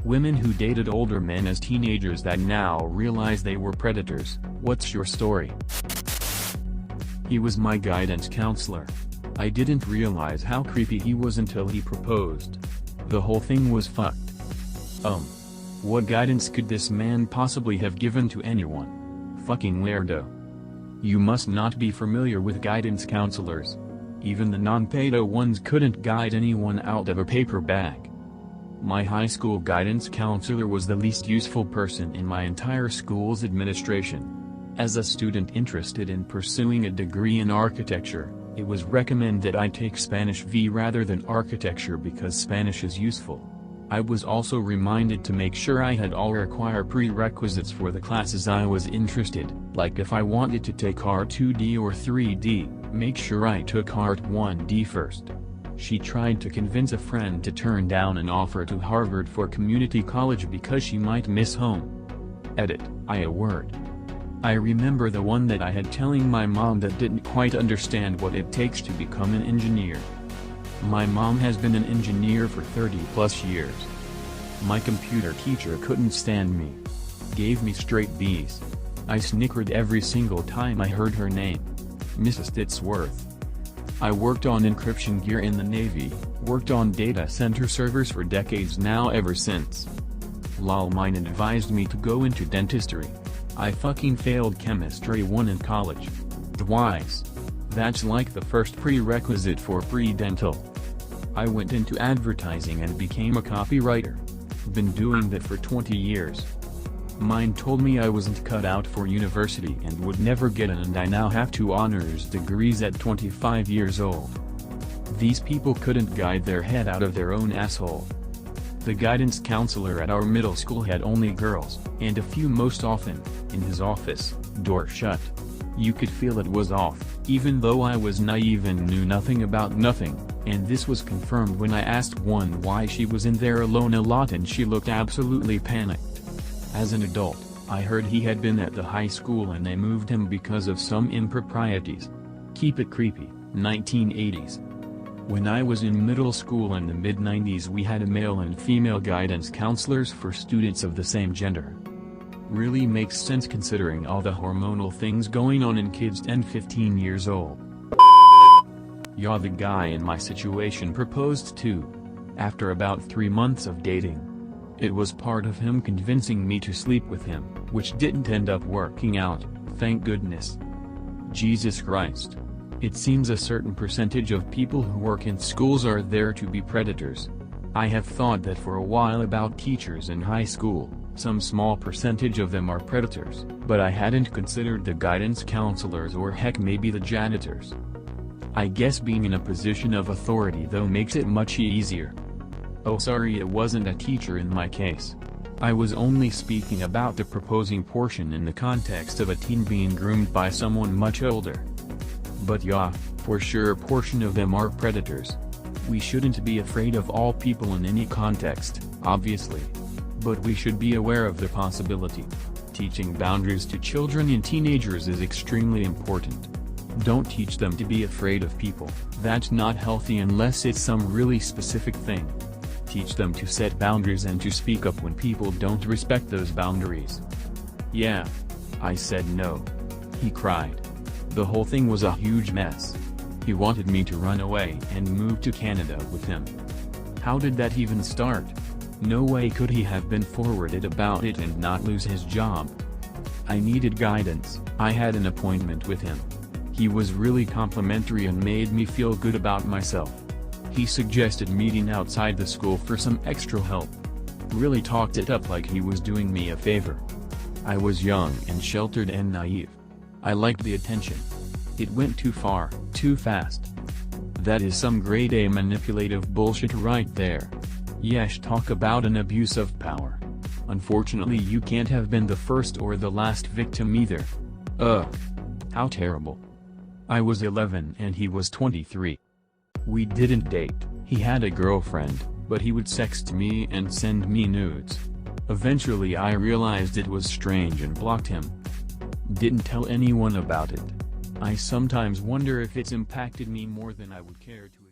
Women who dated older men as teenagers that now realize they were predators. What's your story? He was my guidance counselor. I didn't realize how creepy he was until he proposed. The whole thing was fucked. What guidance could this man possibly have given to anyone? Fucking weirdo. You must not be familiar with guidance counselors. Even the non-pedo ones couldn't guide anyone out of a paper bag. My high school guidance counselor was the least useful person in my entire school's administration. As a student interested in pursuing a degree in architecture, it was recommended I take Spanish V rather than architecture because Spanish is useful. I was also reminded to make sure I had all required prerequisites for the classes I was interested, like if I wanted to take Art 2D or 3D, make sure I took Art 1D first. She tried to convince a friend to turn down an offer to Harvard for community college because she might miss home. Edit, a word. I remember the one that I had telling my mom that didn't quite understand what it takes to become an engineer. My mom has been an engineer for 30+ years. My computer teacher couldn't stand me. Gave me straight B's. I snickered every single time I heard her name. Mrs. Stitsworth. I worked on encryption gear in the Navy, worked on data center servers for decades now ever since. Lol, mine advised me to go into dentistry. I fucking failed chemistry 1 in college. Twice. That's like the first prerequisite for pre-dental. I went into advertising and became a copywriter. Been doing that for 20 years. Mine told me I wasn't cut out for university and would never get in, and I now have 2 honors degrees at 25 years old. These people couldn't guide their head out of their own asshole. The guidance counselor at our middle school had only girls, and a few most often, in his office, door shut. You could feel it was off, even though I was naive and knew nothing about nothing, and this was confirmed when I asked one why she was in there alone a lot and she looked absolutely panicked. As an adult, I heard he had been at the high school and they moved him because of some improprieties. Keep it creepy, 1980s. When I was in middle school in the mid-90s we had a male and female guidance counselors for students of the same gender. Really makes sense considering all the hormonal things going on in kids 10-15 years old. Yeah, the guy in my situation proposed too. After about 3 months of dating. It was part of him convincing me to sleep with him, which didn't end up working out, thank goodness. Jesus Christ. It seems a certain percentage of people who work in schools are there to be predators. I have thought that for a while about teachers in high school, some small percentage of them are predators, but I hadn't considered the guidance counselors or heck maybe the janitors. I guess being in a position of authority though makes it much easier. Oh sorry, it wasn't a teacher in my case. I was only speaking about the proposing portion in the context of a teen being groomed by someone much older. But yeah, for sure a portion of them are predators. We shouldn't be afraid of all people in any context, obviously. But we should be aware of the possibility. Teaching boundaries to children and teenagers is extremely important. Don't teach them to be afraid of people, that's not healthy unless it's some really specific thing. Teach them to set boundaries and to speak up when people don't respect those boundaries. Yeah. I said no. He cried. The whole thing was a huge mess. He wanted me to run away and move to Canada with him. How did that even start? No way could he have been forwarded about it and not lose his job. I needed guidance. I had an appointment with him. He was really complimentary and made me feel good about myself. He suggested meeting outside the school for some extra help. Really talked it up like he was doing me a favor. I was young and sheltered and naive. I liked the attention. It went too far, too fast. That is some grade A manipulative bullshit right there. Yesh, talk about an abuse of power. Unfortunately you can't have been the first or the last victim either. Ugh. How terrible. I was 11 and he was 23. We didn't date, he had a girlfriend, but he would sext me and send me nudes. Eventually I realized it was strange and blocked him. Didn't tell anyone about it. I sometimes wonder if it's impacted me more than I would care to.